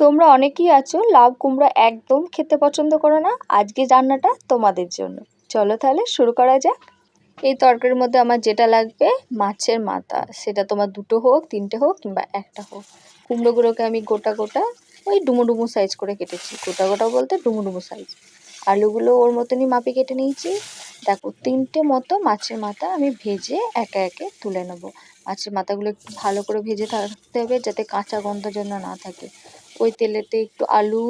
তোমরা অনেকেই আছো লাউ কুমড়ো একদম খেতে পছন্দ করো না। আজকে রান্নাটা তোমাদের জন্য। চলো তাহলে শুরু করা যাক। এই তরকারির মধ্যে আমার যেটা লাগবে মাছের মাথা, সেটা তোমার দুটো হোক, তিনটে হোক কিংবা একটা হোক। কুমড়োগুলোকে আমি গোটা গোটা ওই ডুমো ডুমো সাইজ করে কেটেছি। গোটা গোটা বলতে ডুমো ডুমো সাইজ। আলুগুলো ওর মতনই মাপে কেটে নিয়েছি। দেখো, তিনটে মতো মাছের মাথা আমি ভেজে একে একে তুলে নেবো। মাছের মাথাগুলো একটু ভালো করে ভেজে থাকতে হবে, যাতে কাঁচা গন্ধ যেন না থাকে। ওই তেলেতে একটু আলু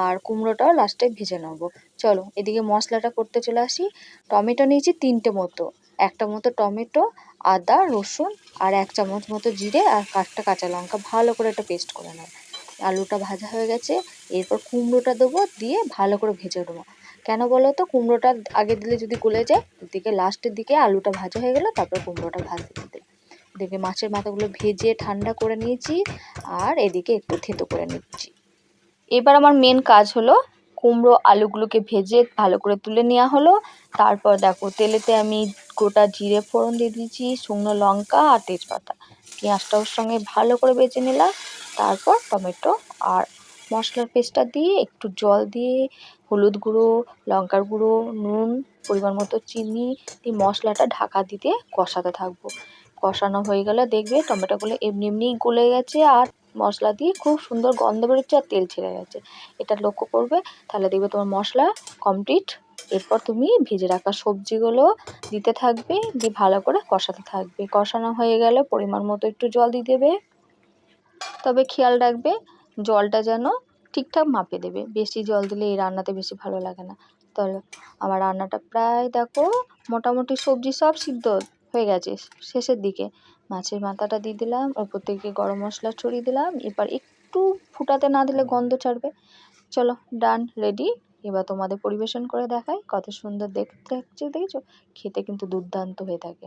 আর কুমড়োটাও লাস্টে ভেজে নেবো। চলো এদিকে মশলাটা করতে চলে আসি। টমেটো নিয়েছি তিনটে মতো, একটা মতো টমেটো, আদা রসুন আর 1 চামচ মতো জিরে আর একটা কাঁচা লঙ্কা ভালো করে একটা পেস্ট করে নেব। আলুটা ভাজা হয়ে গেছে, এরপর কুমড়োটা দেবো, দিয়ে ভালো করে ভেজে নেবো। কেন বলো তো, কুমড়োটা আগে দিলে যদি গলে যায়, এদিকে লাস্টের দিকে আলুটা ভাজা হয়ে গেলে তারপর কুমড়োটা ভাজতে দিতে। এদিকে মাছের মাথাগুলো ভেজে ঠান্ডা করে নিয়েছি, আর এদিকে একটু থেতো করে নিচ্ছি। এবার আমার মেন কাজ হলো কুমড়ো আলুগুলোকে ভেজে ভালো করে তুলে নেওয়া হলো। তারপর দেখো, তেলেতে আমি গোটা জিরে ফোড়ন দিয়ে দিয়েছি, শুকনো লঙ্কা আর তেজপাতা। পেঁয়াজটা ওর সঙ্গে ভালো করে ভেজে নিলাম। তারপর টমেটো আর মশলার পেস্টটা দিয়ে একটু জল দিয়ে হলুদ গুঁড়ো, লঙ্কার গুঁড়ো, নুন, পরিমাণ মতো চিনি দিয়ে মশলাটা ঢাকা দিতে কষাতে থাকবো। কষানো হয়ে গেলে দেখবে টমেটোগুলো এমনি এমনিই গলে গেছে, আর মশলা দিয়ে খুব সুন্দর গন্ধ বেরোচ্ছে আর তেল ছেড়ে গেছে। এটা লক্ষ্য করবে, তাহলে দেখবে তোমার মশলা কমপ্লিট। এরপর তুমি ভেজে রাখা সবজিগুলো দিতে থাকবে, দিয়ে ভালো করে কষাতে থাকবে। কষানো হয়ে গেলে পরিমাণ মতো একটু জল দিয়ে দেবে, তবে খেয়াল রাখবে জলটা যেন ঠিকঠাক মাপে দেবে। বেশি জল দিলে এই রান্নাতে বেশি ভালো লাগে না। তাহলে আমার রান্নাটা প্রায় দেখো মোটামুটি সবজি সব সিদ্ধ হয়ে গেছে, শেষের দিকে মাছের মাথাটা দিয়ে দিলাম, ওপর থেকে গরম মশলা ছড়িয়ে দিলাম। এবার একটু ফুটাতে না দিলে গন্ধ ছাড়বে। চলো, ডান, রেডি। এবার তোমাদের পরিবেশন করে দেখাই কত সুন্দর দেখতে লাগছে, দেখেছো? খেতে কিন্তু দুর্দান্ত হয়ে থাকে।